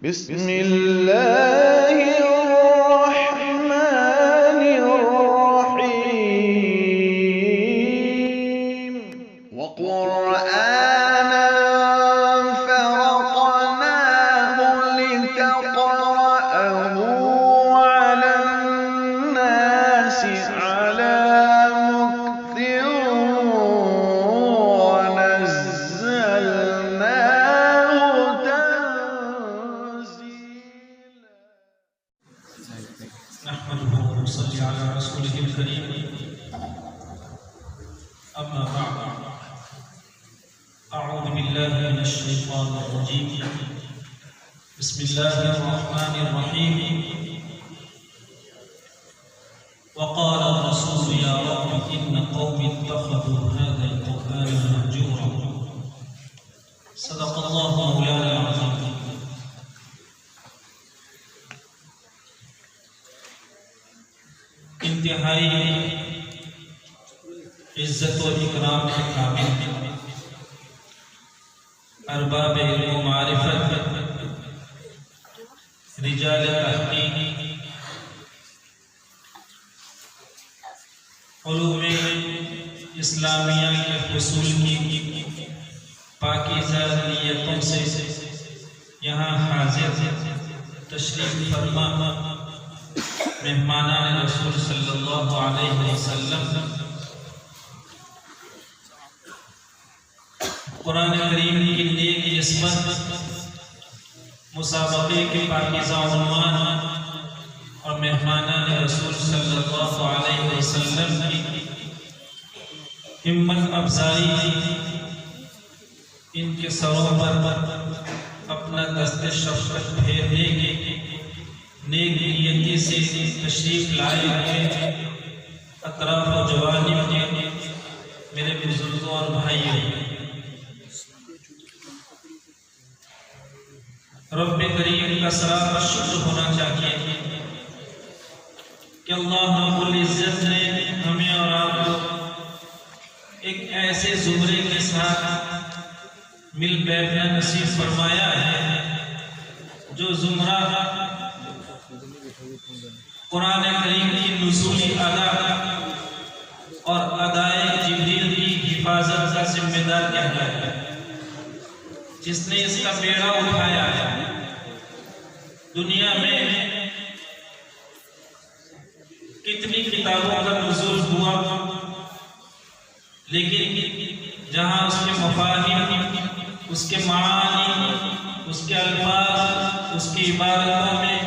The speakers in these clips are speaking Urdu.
بسم الله الرحمن الرحيم وقرآنا فرقناه لتقرأه على الناس على مكث ونزلناه تنزيلا. نحمده ونصلي على رسوله الكريم. أما بعد، أعوذ بالله من الشيطان الرجيم. بسم الله الرحمن الرحيم. وقال الرسول يا رب إن قومي اتخذوا هذا القرآن مهجورا. صدق الله مولانا العظيم. انتہائی عزت و اکرام کے قابل ارباب علم و معرفت، رجال تحقیق، علوم اسلامیہ کے حصول کی پاکیزہ نیتوں سے یہاں حاضر تشریف فرما مہمانان رسول صلی اللہ علیہ وسلم، قرآن کریم کی نیک نسبت، مسابقے کے پاکیزہ عنوان اور مہمانان رسول صلی اللہ علیہ وسلم کی ہمت افزائی، ان کے سروں پر اپنا دست شفقت پھیرنے کی نیک نیتی سے تشریف لائے ہوئے اطراف و جوانب کے میرے بزرگوں اور بھائیوں، رب کریم کا سراپا شکر ہونا چاہیے کہ اللہ رب العزت نے ہمیں اور آپ کو ایک ایسے زمرے کے ساتھ مل بیٹھنا نصیب فرمایا ہے جو زمرہ قرآن کریم کی نزولی ادا اور ادائے جبریل کی حفاظت کا ذمہ دار کہتا ہے، جس نے اس کا بیڑا اٹھایا ہے۔ دنیا میں کتنی کتابوں کا نزول ہوا، لیکن جہاں اس کے مفاہیم، اس کے معانی، اس کے الفاظ، اس کی عبارتوں میں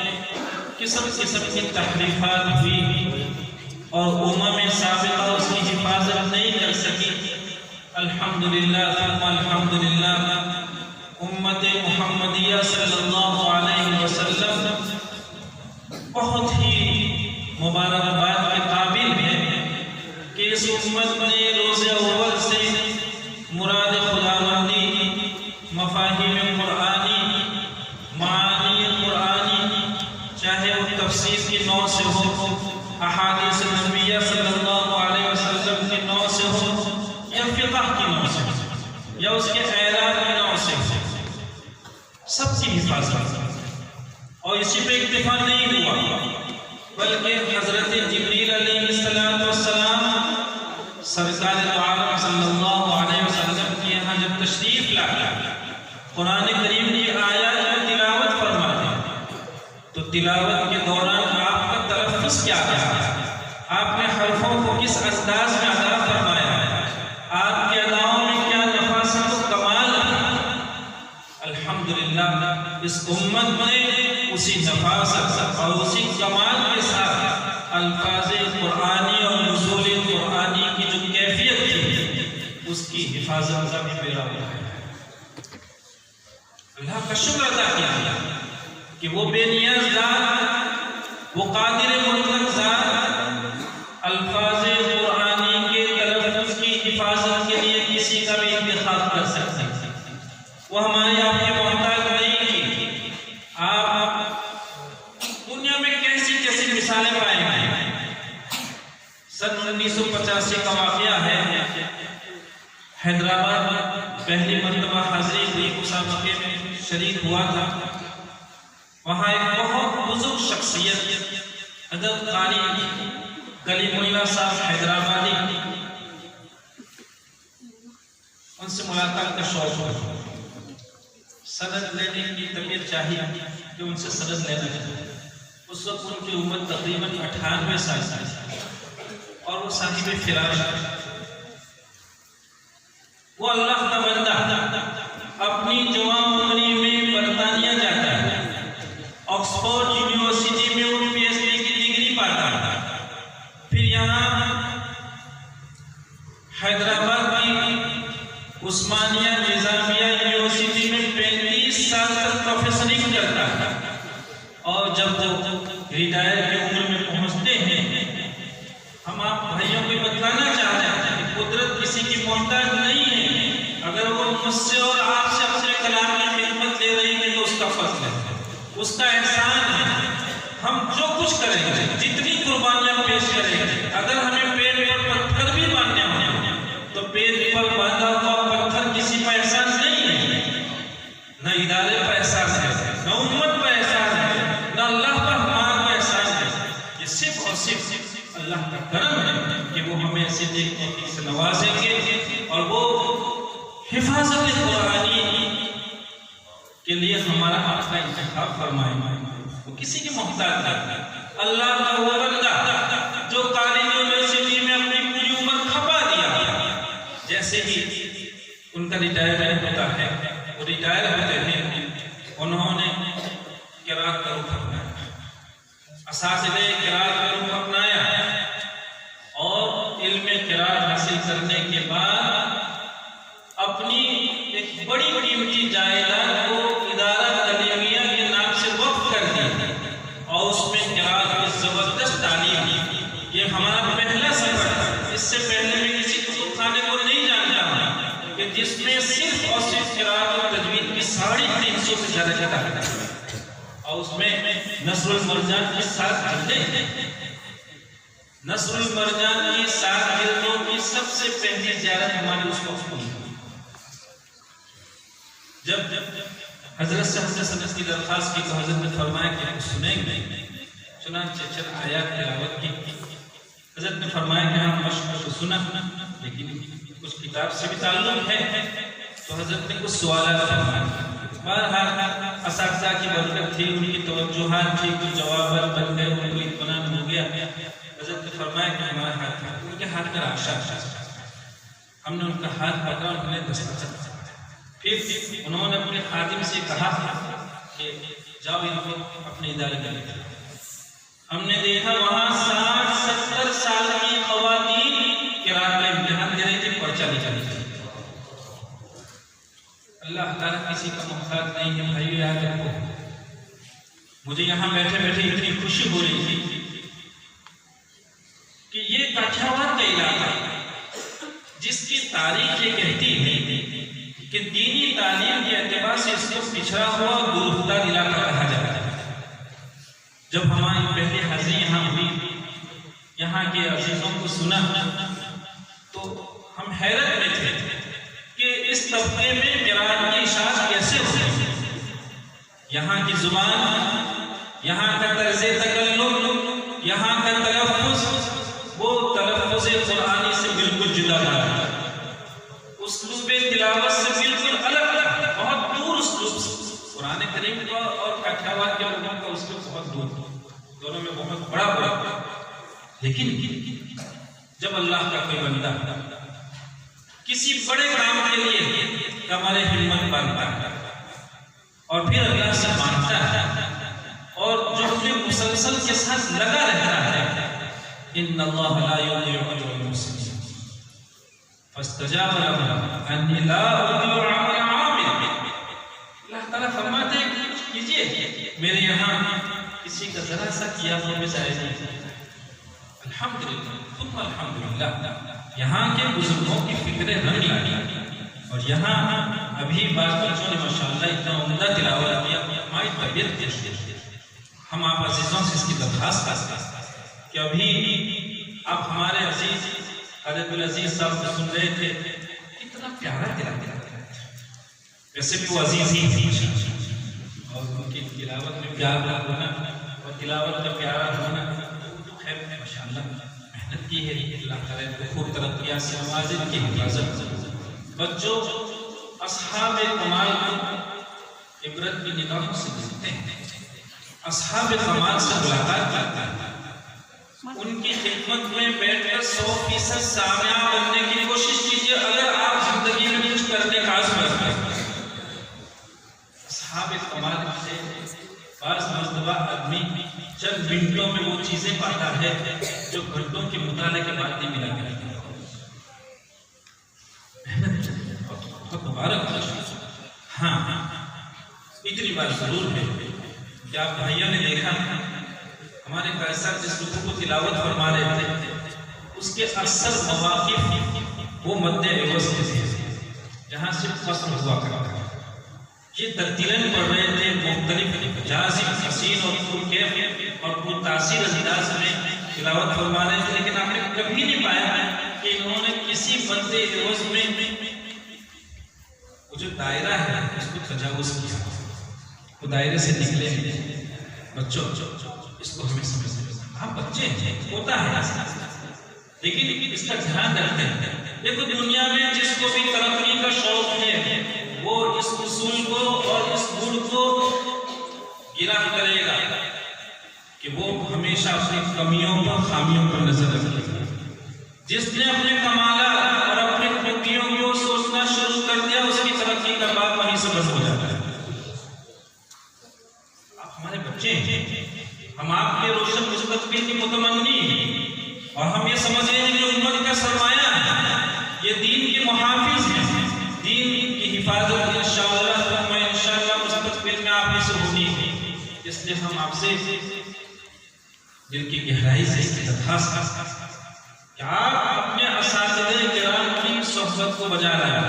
قسم کی تحریفات ہوئی اور امم سابقہ اس کی حفاظت نہیں کر سکی، الحمدللہ ثم الحمدللہ امت محمدیہ صلی اللہ علیہ وسلم بہت ہی مبارکباد کے قابل ہے کہ اس امت نے روز اول سے مراد خداوندی، مفاہیم قرآنی، معانی قرآنی، چاہے وہ تفسیر کی نو سے ہو، احادیث نبویہ صلی اللہ علیہ وسلم کی نو سے ہو، یا فقہ کی نو سے ہو، یا اس کے اعلان کی نو سے ہو، سب کی حفاظت۔ اور اسی پہ اکتفا نہیں ہوا، بلکہ حضرت جبریل علیہ السلام سرکار دو عالم صلی اللہ علیہ وسلم کی یہاں جب تشریف لائے، قرآن کریم کی آیات میں تلاوت فرماتے ہیں، تو تلاوت کے دوران آپ کا تلفظ کیا ہے، آپ نے حرفوں کو کس انداز میں ادا فرمایا ہے، آپ کے اداؤں میں کیا نفاست و کمال ہے۔ الحمدللہ اس امت نے اسی نفاست اور اسی کمال کے ساتھ الفاظ قرآنی اور نزول قرآنی کی جو کیفیت تھی اس کی حفاظت کا بھی بیڑا اٹھایا۔ اللہ کا شکر ادا کیا کہ وہ بے نیاز ذات، وہ قادر مطلق ذات الفاظ قرآنی کے تلفظ کی حفاظت کے لیے کسی کا بھی انتخاب کر سکتے ہیں۔ وہ ہمارے آپ کے محتاج نہیں کی۔ آپ دنیا میں کیسی کیسی مثالیں پائیں گے۔ سن 1985 کا واقعہ ہے، حیدرآباد میں پہلی مرتبہ حاضری ہوئی مسابقے میں شریک ہوا تھا۔ وہاں ایک بہت بزرگ شخصیت حضرت قاری کلیم اللہ صاحب حیدرآبادی، ان سے ملاقات کا شوق ہوا، سند لینے کی طبیعت چاہیے کہ ان سے سند لینا چاہیے۔ اس وقت ان کی عمر تقریباً 98 سال تھی اور وہ صاحب فراش، وہ اللہ کا بندہ اپنی جوان عمری میں برطانیہ جاتا ہے، آکسفورڈ یونیورسٹی میں وہ پی ایچ ڈی کی ڈگری پاتا ہے، پھر یہاں حیدرآباد کی عثمانیہ نظامیہ یونیورسٹی میں 35 سال تک پروفیسرنگ کرتا ہے، اور جب ریٹائر کی عمر میں پہنچتے ہیں، ہم آپ بھائیوں کو بتلانا چاہتے ہیں کہ قدرت کسی کی محتاج نہیں ہے، اگر وہ مجھ سے اور آپ سے اپنے کلام کی خدمت لے رہی ہے تو اس کا فضل ہے، اس کا احسان ہے۔ ہم جو کچھ کریں گے، جتنی قربانیاں پیش کریں گے، اگر ہمیں پیڑ پر پتھر بھی باندھنے ہوں تو پیڑ پر باندھا ہوا پتھر کسی پر احسان نہیں ہے، نہ ادارے پر احسان ہے، نہ امت پر احسان ہے، نہ اللہ پر ہمارا احسان ہے، یہ صرف اور صرف اللہ کا کرم ہے کہ وہ ہمیں ایسے دیکھنے سے نوازیں گے، اور وہ حفاظت قرآنی کے لیے ہمارا آپ کا انتخاب فرمائیں گے۔ وہ کسی کی محتاج نہیں، اللہ کا وہ بندہ جو کالج یونیورسٹی میں اپنی پوری عمر کھپا دیا، جیسے ہی ان کا ریٹائرمنٹ ہوتا ہے، وہ ریٹائر ہوتے ہیں، انہوں نے قرات کا رخ اپنایا، اساتذہ قرات کا رخ اپنایا، اور علم قرات حاصل کرنے کے بعد اپنی ایک بڑی قیمتی جائیداد کو ادارہ تعلیمیہ کے نام سے وقف کر دی، اور اس میں قرات کی زبردست تعلیم دی۔ یہ ہمارا پہلا سفر تھا، اس سے پہلے میں کسی کتب خانے کو نہیں جانتا ہوں کہ جس میں صرف اور صرف قرات اور تجوید کی 350 سے زیادہ کتابیں ہیں، اور اس میں نصر المرجان کی 7 جلدیں، نصر المرجان کی 7 جلدوں کی سب سے پہلی زیارت ہماری اس وقت ہوئی، جب حضرت سے حضرت سند کی درخواست کی تو حضرت نے فرمایا کہ ہم سنیں گے، چنانچہ چند آیات تلاوت کی، حضرت نے فرمایا کہ ہم مشق کو سنا، لیکن کچھ کتاب سے بھی تعلق ہے، تو حضرت نے کچھ سوالات فرمائے۔ بہرحال اساتذہ کی برکت تھی، ان کی توجہات تھی، کچھ جوابات بن گئے، ان کو اطمینان ہو گیا۔ حضرت نے فرمایا کہ ہمارا ہاتھ تھا، ان کے ہاتھ کا راشا، ہم نے ان کا ہاتھ پکڑا، انہوں نے دستخط، پھر انہوں نے اپنے خادم سے کہا کہ جاؤ ان کو اپنے ادارے میں لے جاؤ۔ ہم نے دیکھا وہاں 60-70 سال کی خواتین قرات کا امتحان دے رہی تھی، پرچہ نکال رہی تھی۔ اللہ تعالیٰ کسی کا محتاج نہیں ہے، بھائیو یاد رکھو۔ مجھے یہاں بیٹھے بیٹھے اتنی خوشی ہو رہی تھی کہ یہ کاٹھیاواد کا علاقہ جس کی تاریخ یہ کہتی ہے کہ دینی تعلیم کے اعتبار سے اس کو پچھڑا ہوا گرفتار علاقہ کہا جاتا ہے۔ جب ہماری پہلی حاضری یہاں ہوئی، یہاں کے عزیزوں کو سنا، تو ہم حیرت میں تھے کہ اس طبقے میں قرات کی اشاعت کیسے ہوئی۔ یہاں کی زبان، یہاں کا طرز تکلم، یہاں کا تلفظ، وہ تلفظ قرآنی سے بالکل جدا ہے، اسلوب تلاوت سے بالکل الگ، بہت دور اسلوب سے۔ قرآن کریم کا اور کاٹھیاواد کے لوگوں کا اسلوب بہت دور، دونوں میں بہت بڑا، لیکن جب اللہ کا کوئی بندہ کسی بڑے کام کے لیے ہمارے ہمت باندھتا ہے اور پھر اللہ سے مانگتا ہے اور جو اپنے مسلسل کے ساتھ لگا رہتا ہے، ان اللہ لا یضیع اجر المحسنین فاستجاب لهم انی لا اضیع عمل عامل۔ اللہ تعالیٰ فرماتے ہیں کہ کچھ کیجئے، میرے یہاں کسی کا ذرا سا کیا ہوا بھی ضائع نہیں۔ الحمدللہ ثم الحمدللہ، یہاں کے بزرگوں کی فکریں رنگ لائی، اور یہاں ابھی بعض بچوں نے ماشاءاللہ اتنا عمدہ تلاوت کیا، ہماری طبیعت کیسی ہے۔ ہم آپ عزیزوں سے اس کی درخواست کرتے ہیں کہ ابھی آپ ہمارے عزیز حضرت العزیز صاحب کو سن رہے تھے، کتنا پیارا تلاوت کرتے ہیں، ویسے بھی وہ عزیز ہی تھی، اور ان کی تلاوت میں پیار کا ہونا اور تلاوت کا پیارا ہونا تو خیر ماشاءاللہ محنت کی ہے، اللہ تعالیٰ کو خوب ترقیات سے نوازے، ان کی حفاظت۔ بچوں اصحاب کمال کو عبرت کی نگاہوں سے دیکھتے ہیں، اصحاب کمال سے ملاقات کرتے ہیں، ان کی خدمت میں بیٹھ کر 100% سامعہ بننے کی کوشش کیجیے اگر آپ زندگی میں کچھ کرنے کا عزم رکھتے ہیں۔ اصحاب کمال سے بعض مرتبہ آدمی چند منٹوں میں وہ چیزیں پاتا ہے جو گھنٹوں کے مطالعے کے بعد نہیں ملا کرتی۔ بہت مبارک ہے۔ ہاں اتنی بات ضرور ہے کہ آپ بھائیوں نے دیکھا ہمارے قاری صاحب جس رکوع کو تلاوت فرما رہے تھے اس کے اکثر مواقف وہ مد عوض کے تھے جہاں سے فصل ہوا کرتا تھا۔ یہ ترتیلیں پڑھ رہے تھے مختلف جازم، حسین اور پرکیف اور پرتاثیر انداز میں تلاوت فرما رہے تھے، لیکن آپ نے کبھی نہیں پایا کہ انہوں نے کسی مد عوض میں وہ جو دائرہ ہے اس کو تجاوز کیا، وہ دائرے سے نکلے۔ بچوں اس کو ہمیں سمجھنا، آپ بچے ہیں ہوتا ہے، لیکن اس کا دھیان رکھتے ہیں۔ دیکھو دنیا میں جس کو بھی ترقی کا شوق ہے وہ اس اصول کو اور اس گڑ کو گرا کرے گا کہ وہ ہمیشہ اپنی کمیوں پر، خامیوں پر نظر رکھے گا۔ جس نے اپنے کمالات اور اپنے خوبیوں کو سوچنا شروع کر دیا اس کی ترقی کا باب وہیں سے بند ہو جاتا ہے۔ آپ ہمارے بچے ہیں، ہم آپ کے روشن مستقبل کی متمنی ہیں اور ہم یہ سمجھ رہے ہیں کہ امت کا سرمایہ ہے، یہ دین کے محافظ ہیں، دین کی حفاظت انشاءاللہ مستقبل میں آپ سے ہونی ہے۔ اس لیے ہم آپ سے دل کی گہرائی سے درخواست کرتے ہیں کہ آپ اپنے اساتذہ کرام کی صحبت کو بجا لائیں،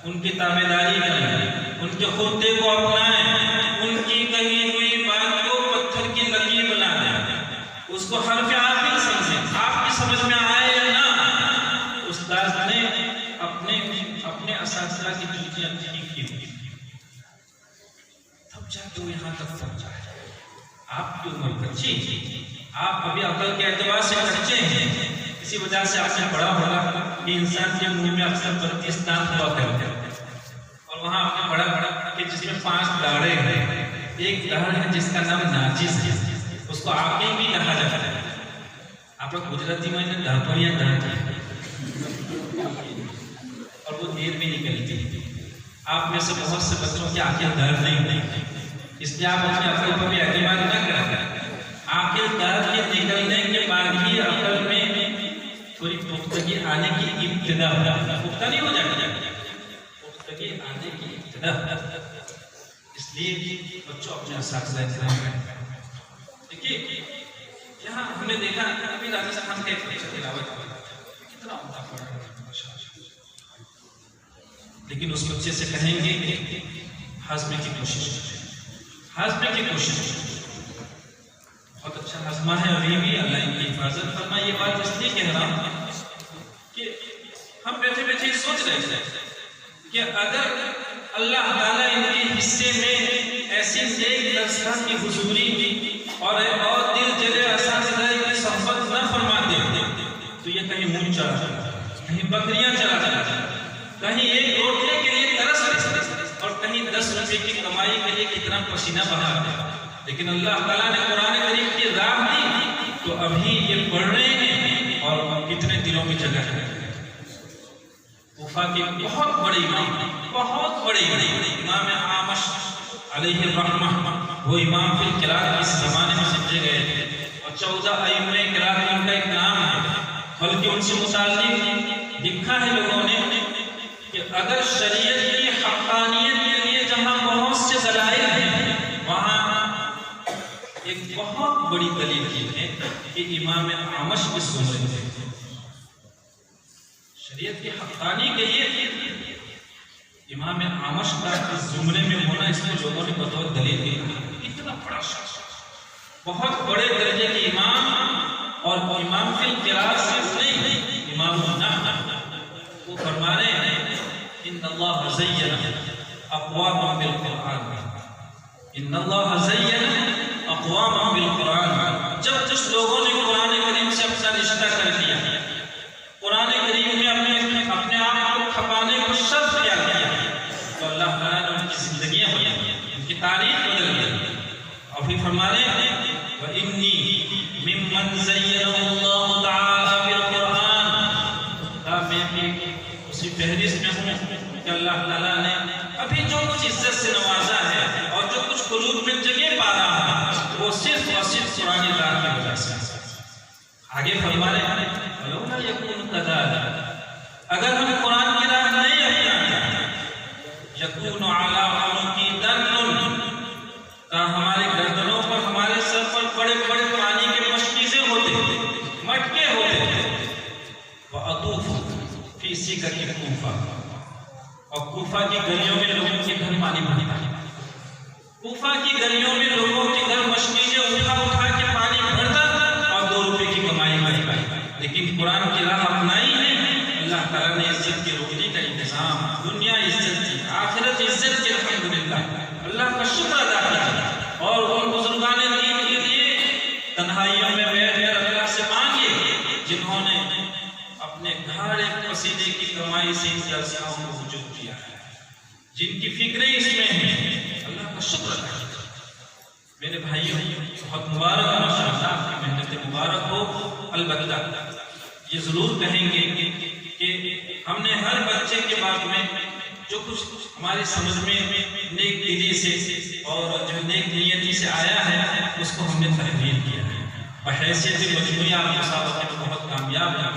ان کی تابعداری کریں، ان کے خطے کو اپنائیں، ان کی کہی ہوئی بات کو پتھر کی لکیر بنا دیں، اس کو حرف عاقل سمجھیں، آپ کی سمجھ میں آئے یا نہ۔ استاد نے اپنے اساتذہ کی ڈیوٹیاں ٹھیک کی ہوئی تب جا کے وہ یہاں تک پہنچا ہے۔ آپ کی عمر بچی، آپ ابھی عقل کے اعتبار سے کچے ہیں، اسی وجہ سے آپ سے بڑا ہوگا کہ انسان کے منہ میں اکثر بلتستان ہوا کرتے ہیں اور وہاں آپ نے بڑا کہ جس میں 5 داڑے ہیں، ایک داڑ ہے جس کا نام ناچیز ہے، اس کو عاقل بھی کہا جاتا ہے۔ آپ لوگ گجراتی میں دھاپڑیاں دھاڑتے اور وہ دیر بھی نکلتی۔ آپ میں سے بہت سے بچوں کی عاقل درد نہیں، اس لیے آپ اپنے عقل پر بھی اعتماد نہ کریں۔ عاقل درد کے نکلنے کے بعد ہی عقل میں تھوڑی پختگی آنے کی ابتدا ہوگی، پختہ نہیں ہو جائے گا، پختگی آنے کی ابتدا۔ اس لیے بچوں اپنے اساتذہ کرام دیکھیے یہاں ہم نے دیکھا ابھی راجہ صاحب کا ایک تلاوت کتنا عمدہ پڑھ رہا ہے، لیکن اس بچے سے کہیں گے کہ ہاضمے کی کوشش کریں، ہاضمے کی کوشش کریں۔ بہت اچھا ہاضمہ ہے ابھی بھی، اللہ ان کی حفاظت فرمائے۔ یہ بات اس لیے کہہ رہا ہوں کہ ہم بیٹھے بیٹھے سوچ رہے تھے کہ اگر اللہ تعالیٰ ان کے حصے میں ایسی نیک نسخہ کی حضوری اور دل جلے اساتذہ کی صحبت نہ فرماتے تو یہ کہیں منہ چلا جاتا، کہیں بکریاں چلا جاتا، کہیں ایک روٹی کے لیے ترس رہے اور کہیں 10 روپے کی کمائی کے لیے کتنا پسینہ بہاتے۔ لیکن اللہ تعالیٰ نے قرآن کریم کی راہ دی تو ابھی یہ پڑھ رہے ہیں اور کتنے دلوں کی جگہ ہے۔ کوفہ کے بہت بڑے امام اعمش علیہ الرحمہ، وہ امام فی القراءۃ اس زمانے میں سمجھے گئے تھے اور 14 ائمہ قراءۃ ان کا ایک نام ہے، بلکہ ان سے متعلق لکھا ہے لوگوں نے کہ اگر شریعت کی حقانیت کے لیے جہاں بہت سے دلائل ہیں وہاں ایک بہت بڑی دلیل یہ ہے کہ امام اعمش اس زمرے میں تھے۔ شریعت کی حقانی کے لیے امام اعمش کا اس زمرے میں ہونا اس کو لوگوں نے بطور دلیل دیا۔ اتنا بڑا شخص، بہت بڑے درجے کے امام، اور امام فی القراءۃ صرف نہیں، امام النحو، وہ فرما رہے ہیں ان اللہ زین اقواما بالقرآن، ان اللہ زین اقواما بالقرآن، جب جس لوگوں نے قرآن کریم سے اپنا رشتہ کر دیا، قرآن کریم میں اپنے آپ کو کھپانے کو شرط کیا گیا، تو اللہ تعالیٰ نے ان کی زندگیاں بدل، ان کی تاریخ بدل گئی۔ اور پھر فرما رہے ہیں وَإِنِّي مِمَّنْ زَيَّنَهُ اللَّهُ تَعَالَى بِالْقُرْآنِ، میں بھی اسی فہرست میں ہوں کہ اللہ تعالیٰ نے ابھی جو کچھ عزت سے نوازا ہے اور جو کچھ قلوب میں جگہ پا رہا ہے وہ صرف اور صرف قرآن اللہ کی وجہ سے۔ آگے فرما رہے ہیں وَلَوْلَا يَكُونُ كَذَلِكَ، اگر ہم قرآن کی راہ نہیں اپناتے، يَكُونُ عَلَىٰ عُنُقِ دَرْنٌ، ہمارے گردنوں پر، ہمارے سر پر بڑے بڑے پانی کے مشکیزیں ہوتے، مٹکے ہوتے، وَأَطُوفُ فِي سِكَكِ كُوفَةَ، اور کوفہ کی گلیوں میں لوگوں کے گھر پانی بھرتا ہے، کوفہ کی گلیوں میں لوگوں کے گھر مشکیزیں اٹھا اٹھا کے پانی بھرتا اور 2 روپے کی کمائی کرتا، لیکن قرآن کی راہ اپنائی ہے، اللہ تعالیٰ نے عزت کی روٹی کا انتظام، دنیا عزت کی، آخرت عزت کی، الحمدللہ اللہ کا شکر ادا کیا، اور ان بزرگان دین کے لیے تنہائیوں میں بیٹھ کر اللہ سے مانگے جنہوں نے اپنے گھاڑے پسینے کی کمائی سے ان جلسوں کو وجود کیا ہے، جن کی فکریں اس میں ہیں، اللہ کا شکر ادا کیا۔ میرے بھائیوں بہت مبارک ہو، ماشاءاللہ آپ کی محنت مبارک ہو۔ البتہ یہ ضرور کہیں گے کہ ہم نے ہر بچے کے بارے میں جو کچھ ہماری سمجھ میں نیک دلی سے اور جو نیک نیتی سے آیا ہے اس کو ہم نے تحریر کیا ہے، بحیثیت مجموعی آپ مسابقے میں بہت کامیاب ہے،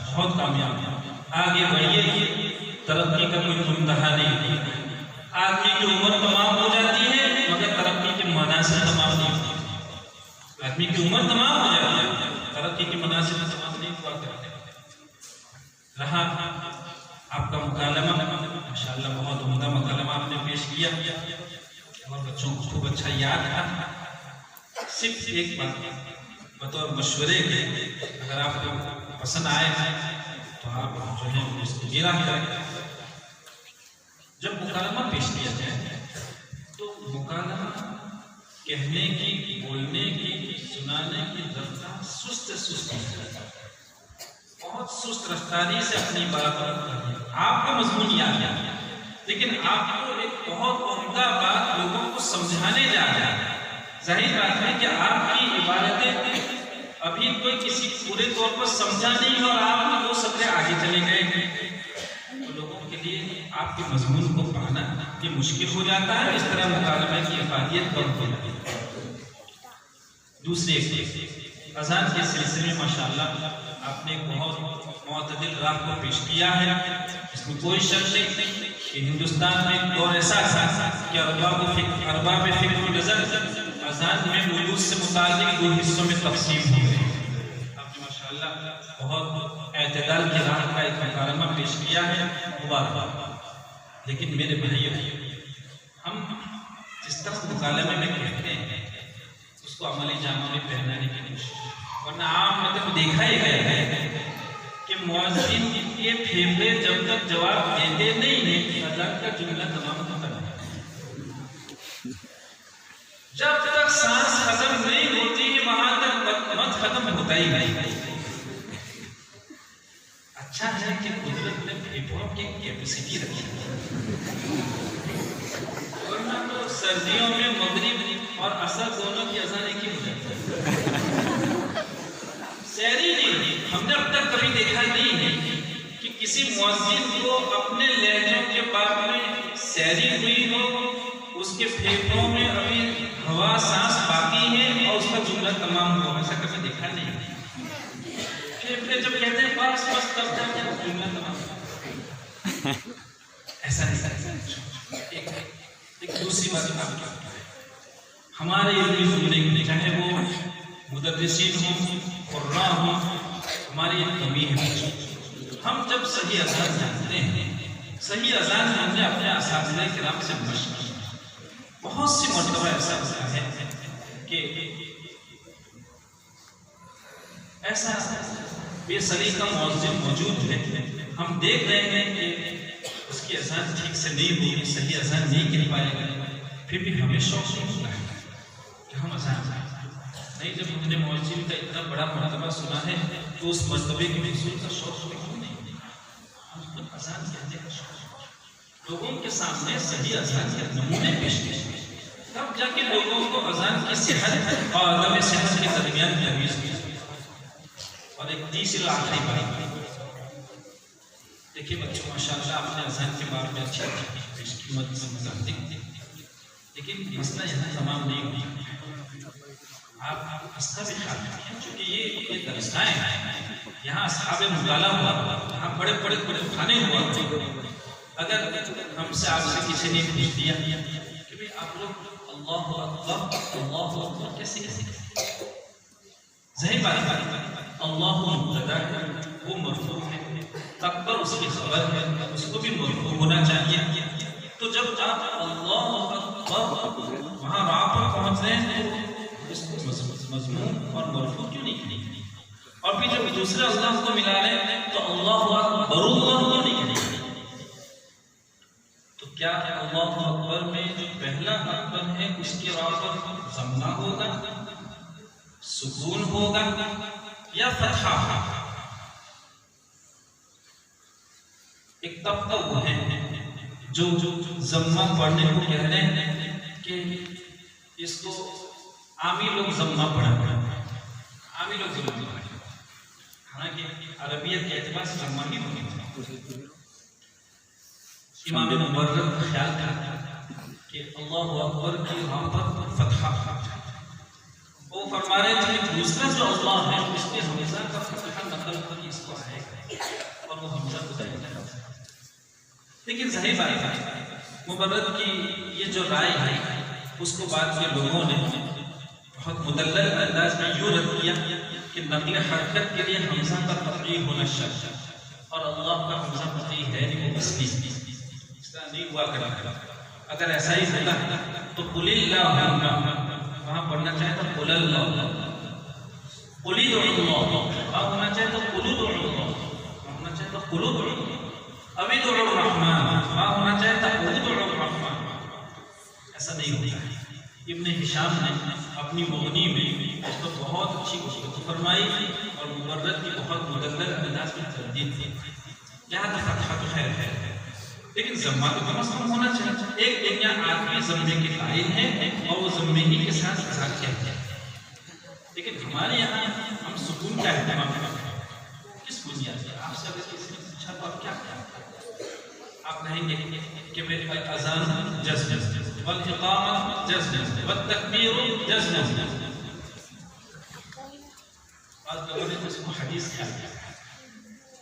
بہت کامیاب ہے۔ آگے بڑھیے، ترقی کا کوئی منتہا نہیں، آدمی کی عمر تمام ہو جاتی ہے مگر ترقی کے مناصب تمام نہیں ہوتی، آدمی کی عمر تمام ہو جاتی ہے ترقی کے مناصب تمام نہیں ہوا کرتے۔ رہا آپ کا مکالمہ، ماشاءاللہ بہت عمدہ مکالمہ آپ نے پیش کیا اور بچوں کو خوب اچھا یاد تھا۔ صرف ایک بات بطور مشورے کے، اگر آپ کو پسند آئے تو آپ جو ہے اس کو گرا کریں۔ جب مکالمہ پیش کیا جائے تو مکالمہ کہنے کی، بولنے کی، سنانے کی رفتار سست ہے، بہت سست رفتاری سے اپنی بات کریں۔ آپ کا مضمون یاد ہے لیکن آپ کو ایک بہت عمدہ بات لوگوں کو سمجھانے جا رہا ہے۔ ظاہر بات ہے کہ آپ کی عبارتیں ابھی کوئی کسی پورے طور پر سمجھا نہیں اور آپ وہ سطح آگے چلے گئے، تو لوگوں کے لیے آپ کے مضمون کو پانا یہ مشکل ہو جاتا ہے، اس طرح مکالمہ کی افادیت کم ہو جاتی ہے۔ دوسرے اذان کے سلسلے میں ماشاءاللہ آپ نے بہت معتدل راہ کو پیش کیا ہے، اس میں کوئی شک نہیں کہ ہندوستان میں ایک دور ایسا تھا کہ ارباب فکر کی نظر اذان میں وجود سے متعلق 2 حصوں میں تقسیم ہو گئی۔ آپ نے ماشاءاللہ بہت اعتدال کی راہ کا ایک مکالمہ پیش کیا ہے، مبارک۔ لیکن میرے بھائیوں، ہم جس طرح مکالمے میں کہتے ہیں اس کو عملی جامہ میں پہنانے کی کوشش، ورنہ عام مطلب دیکھا ہی گیا ہے کہ مؤذن کے پھیپھڑے جب تک جواب دیتے نہیں ہیں اذان کا جملہ تمام ہوتا ہے، جب تک سانس ختم نہیں ہوتی ہے وہاں تک مت ختم ہوتا ہی نہیں۔ اچھا ہے کہ قدرت نے پھیپھڑوں کی کیپیسٹی رکھی ہے، ورنہ تو سردیوں میں مغرب اور عصر دونوں کی اذان ایک ہی ہو جاتی ہے۔ سحری نہیں، ہم نے اب تک کبھی دیکھا نہیں ہے کہ کسی مؤذن کو اپنے لہجوں کے بعد میں سحری ہوئی ہو، اس کے پھیپھڑوں میں ابھی ہوا سانس باقی ہے اور اس کا جملہ تمام ہوا، ایسا کبھی دیکھا نہیں۔ پھیپھڑے جب کہتے ہیں بس بس تب تک جملہ تمام، ایسا نہیں۔ ایک دوسری بات ہمارے علمی زمرے چاہے وہ مدرسین ہوں، قراء ہوں، ہماری ایک کمی ہے، ہم جب صحیح اذان جانتے ہیں، صحیح اذان ہم نے اپنے اساتذہ کرام سے مشق کی، بہت سی مرتبہ ایسا ہوتا ہے کہ ایسا بے سلیقہ مؤذن موجود ہے، ہم دیکھ رہے ہیں کہ اس کی اذان ٹھیک سے نہیں ہوئی، صحیح اذان نہیں کر پائے گا، پھر بھی ہمیں شوق نہیں ہوتا ہے کہ ہم اذان نہیں. جب ہم نے مؤذن کا اتنا بڑا مرتبہ سنا ہے تو اس مرتبے کے حصول کا شوق کیوں نہیں؟ ہم خود اذان کہنے کا شوق لوگوں کے سامنے صحیح اذان کے نمونے پیش کیے تب جا کے لوگوں کو اذان کی صحت اور عدم صحت کے درمیان تمیز کی. اور ایک تیسری آخری بات دیکھیے بچوں ماشاءاللہ آپ نے اذان کے بارے میں اچھی پیش کی مدد لیکن مسئلہ یہاں تمام نہیں ہوئی. آپ اس کا بھی خیال رکھیں چونکہ یہ درسگاہیں ہیں یہاں اصحاب مطالعہ ہوا یہاں بڑے بڑے بڑے کھانے ہوا. اگر ہم سے آپ سے کسی نے پوچھ دیا کہ بھئی آپ لوگ اللہ اکبر کیسے ظاہر بات اللہ مبتدا وہ مرفوع ہے اکبر اس کی خبر ہے اس کو بھی مرفوع ہونا چاہیے. تو جب آپ اللہ اکبر وہاں راہ پر پہنچ رہے ہیں تو اس کو مضمون اور مرفوع کیوں نہیں کہیں اور پھر جب دوسرے اللہ کو ملا لیں تو اللہ اکبر اللہ کیوں نہیں کہیں؟ تو کیا اللہ اکبر میں جو پہلا اکبر ہے اس کے راہ پر ضمہ ہوگا سکون ہوگا یا فتحہ؟ ایک طبقہ وہ ہے جو ضمہ پڑھنے کو کہہ رہے ہیں کہ اس کو عامی لوگ ضمہ پڑھا عامی لوگ ضمہ پڑھا حالانکہ عربیت کے اعتبار سے ضمہ ہی ہوگی. امام مبرر کا خیال تھا کہ اللہ اکبر کی راہ پر فتحہ. وہ فرما رہے تھے کہ دوسرا جو اللہ ہے اس میں حمزہ کا فتحہ نقل کر اس کو آئے گا اور وہ حمزہ کو دائیں گا. لیکن ظاہر بات ہے مبرر کی یہ جو رائے ہے اس کو بعد کے لوگوں نے بہت مدلل انداز میں یوں رد کیا کہ نقل حرکت کے لیے حمزہ کا تقریر ہونا شرط اور اللہ کا حمزہ تقریر ہے وہ اصلی اس طرح نہیں ہوا کرنا. اگر ایسا ہی ہوتا تو قل اللہ وہاں پڑھنا چاہے تو قل اللہ قل ادعوا اللہ وہاں ہونا چاہے تو قل ادعوا اللہ وہاں ہونا چاہے تو قل ادعوا اللہ اب ادعوا الرحمن وہاں ہونا چاہے تو قل ادعوا الرحمن. ایسا نہیں ہوتا. ابن ہشام نے اپنی مغنی میں اس کو بہت اچھی گفتگو فرمائی اور مبرر کی بہت مدلل انداز میں تردید دی. یہاں تک فتحہ تو خیر ہے لیکن ضمہ تو کم از کم ہونا چاہیے. ایک دنیا آدمی ضمے کے قائل ہے اور وہ ضمے ہی کے ساتھ اظہار کہتے ہیں لیکن ہمارے یہاں ہم سکون کا اہتمام کرتے ہیں. کس بنیاد سے؟ آپ سے اگر کسی نے پوچھا تو آپ کیا آپ کہیں گے کہ میری اذان جزم والاقامہ جزم والتکبیر جزم. بعض لوگوں نے اس کو حدیث خیال کیا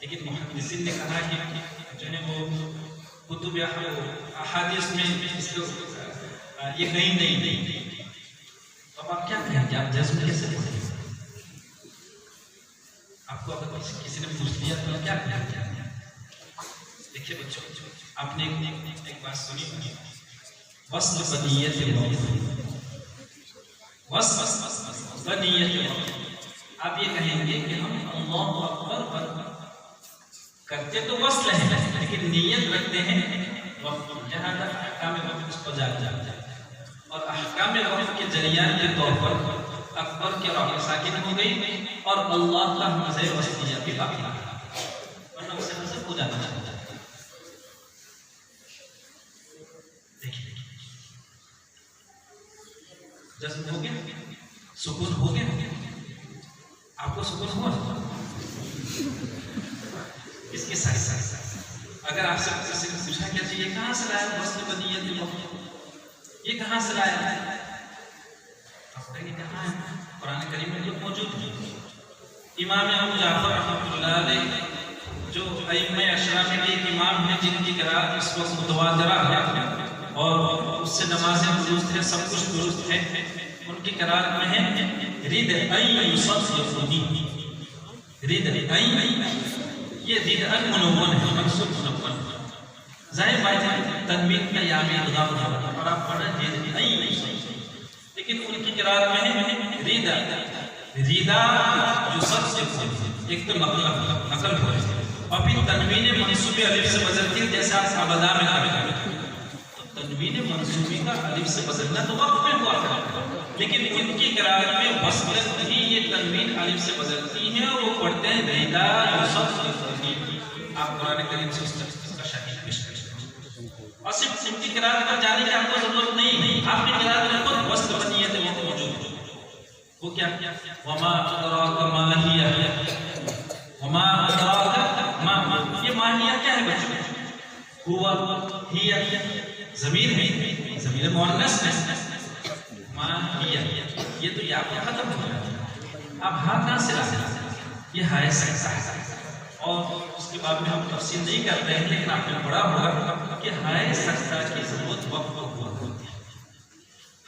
لیکن محدثین نے کہا کہ جو ہے وہ کتب احادیث میں اس کو یہ کہیں نہیں. تو آپ کیا کہیں کہ آپ جزم کیسے پڑھیں گے؟ آپ کو اگر کسی نے پوچھ لیا تو کیا کہیں؟ دیکھیے بچوں آپ نے ایک بات سنی ہوگی وصل بنیت وصل بنیت. آپ یہ کہیں گے کہ ہم اللہ اکبر کرتے تو وصل ہے لیکن نیت رکھتے ہیں وقت. جہاں تک احکام وقت اس کو جاتا ہے اور احکام وقت کے جریان کے طور پر اکبر کے راہ ساکن ہو گئی اور اللہ کا حمزہ وصلیہ بھی باقی رہا ورنہ اسے حذف ہو جاتا ہے. جذب ہو گیا سکون ہو گیا. آپ کو سکون ہوا اس کے ساتھ ساتھ اگر آپ سے کسی نے پوچھا کیا یہ کہاں سے لایا وصل بنیت یہ کہاں سے لایا آپ کہیں گے کہاں ہے؟ قرآن کریم میں تو موجود ہے. امام ابو جعفر رحمۃ اللہ علیہ جو ائمہ اشرا میں ایک امام ہیں جن کی قرات اس وقت متواترہ ہے اور اس سے نمازیں درست ہیں سب کچھ درست ہے. ان کی قرات میں ہے رد این یصفنی رد این یہ رد ان منون ہے منصوب منون. ظاہر بات ہے تنوین کا یا میں ادغام ہے اور آپ پڑھیں رد این لیکن ان کی قرات میں ہے ردا ردا یصفنی ایک تو نقل ہو رہی ہے اور پھر تنوین منصوب الف سے بدلتی ہے جیسے آپ ابدا میں کریں تنوین منصوبی کا الف سے بدلنا تو وقت میں ہوا کرتا ہے، لیکن ان کی قرائت میں وصلت ہی یہ تنوین الف سے بدلتی ہے اور وہ پڑھتے ہیں بیدا یوسف الترتیب۔ آپ قرآن کریم سے اس کا شاہد پیش کریں اور صرف ان کی قرائت پر جانے کی آپ کو ضرورت نہیں، آپ کی قرائت میں خود وصل بنیت ہے وہ موجود ہے۔ وہ کیا وما ادراک ما ہی، وما ادراک ما، یہ ماہیہ کیا ہے بچوں؟ ہوا ہی ضمیر ہے، ضمیر مؤنث ہے، ماہیہ یہ تو یا پر ختم ہو گیا، اب ہاں کہاں سے لا؟ یہ ہائے سکتا ہے، اور اس کے بعد میں ہم تفصیل نہیں کر رہے ہیں، لیکن آپ نے پڑھا ہوگا کہ ہائے سکتا کی ضرورت وقت کو ہوا کرتی ہے،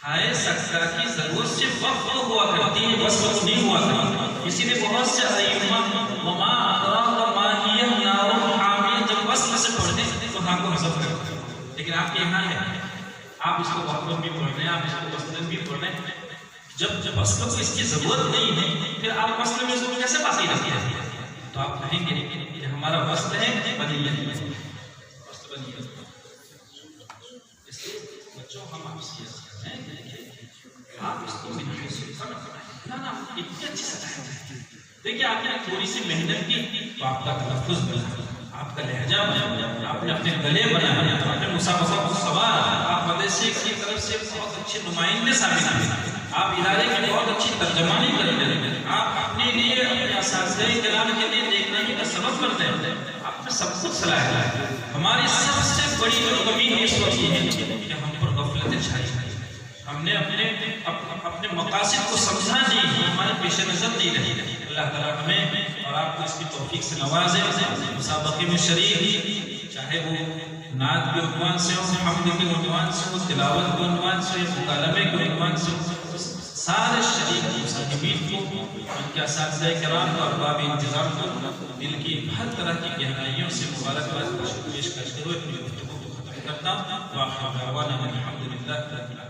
ہائے سکتا کی ضرورت سے وقت کو ہوا کرتی ہے، بس وقت نہیں ہوا کرتی۔ اسی لیے بہت سے ائمہ وما ادراک ما ہی نار حامیہ جب وصل سے پڑھتے ہیں تو ہاں کو حذف کرتے ہیں، لیکن آپ کے یہاں ہے آپ اس کو وقت بھی پڑھ رہے ہیں، آپ اس کو وصل بھی پڑھ رہے ہیں، جب وصل کو اس کی ضرورت نہیں ہے پھر آپ وصل میں اس کو کیسے باقی رکھتے ہیں؟ تو آپ کہیں گے کہ ہمارا وصل ہے بنیت، وصل بنیت۔ اس لیے بچوں ہم آپ سے آپ اس کو نا اتنی اچھی سمجھتے ہیں، دیکھیے آپ نے تھوڑی سی محنت کی تو آپ کا تلفظ بنا، آپ کا لہجہ بنا، آپ نے اپنے گلے بنایا، آپ نے مسابقہ کو سوال، آپ مدرسے کی طرف سے بہت اچھے نمائندے ثابت ہوئے، آپ ادارے کی بہت اچھی ترجمانی کرتے ہیں، آپ اپنے لیے اپنے اساتذہ کرام کے لیے دیکھنے کا سبب کرتے ہیں، آپ میں سب کچھ صلاحیت ہے۔ ہماری سب سے بڑی کمی اس وقت یہ ہے کہ ہم پر غفلتیں چھائی ہیں، ہم نے اپنے مقاصد کو سمجھا نہیں، ہمارے پیش نظر نہیں رہی۔ اللہ تعالیٰ ہمیں اور آپ کو اس کی توفیق سے نوازے، مسابقے میں شریک، چاہے وہ نعت کے عنوان سے ہو، حمد کے عنوان سے ہو، تلاوت کے عنوان سے ہو، مکالمے کے عنوان سے ہو، سارے شریک مصاحبین کو، ان کے اساتذہ کرام کو، ارباب انتظام کو دل کی ہر طرح کی گہرائیوں سے مبارکباد پیش کرتے ہوئے اپنی گفتگو کو ختم کرتا ہوں۔ وآخر دعوانا الحمد للہ۔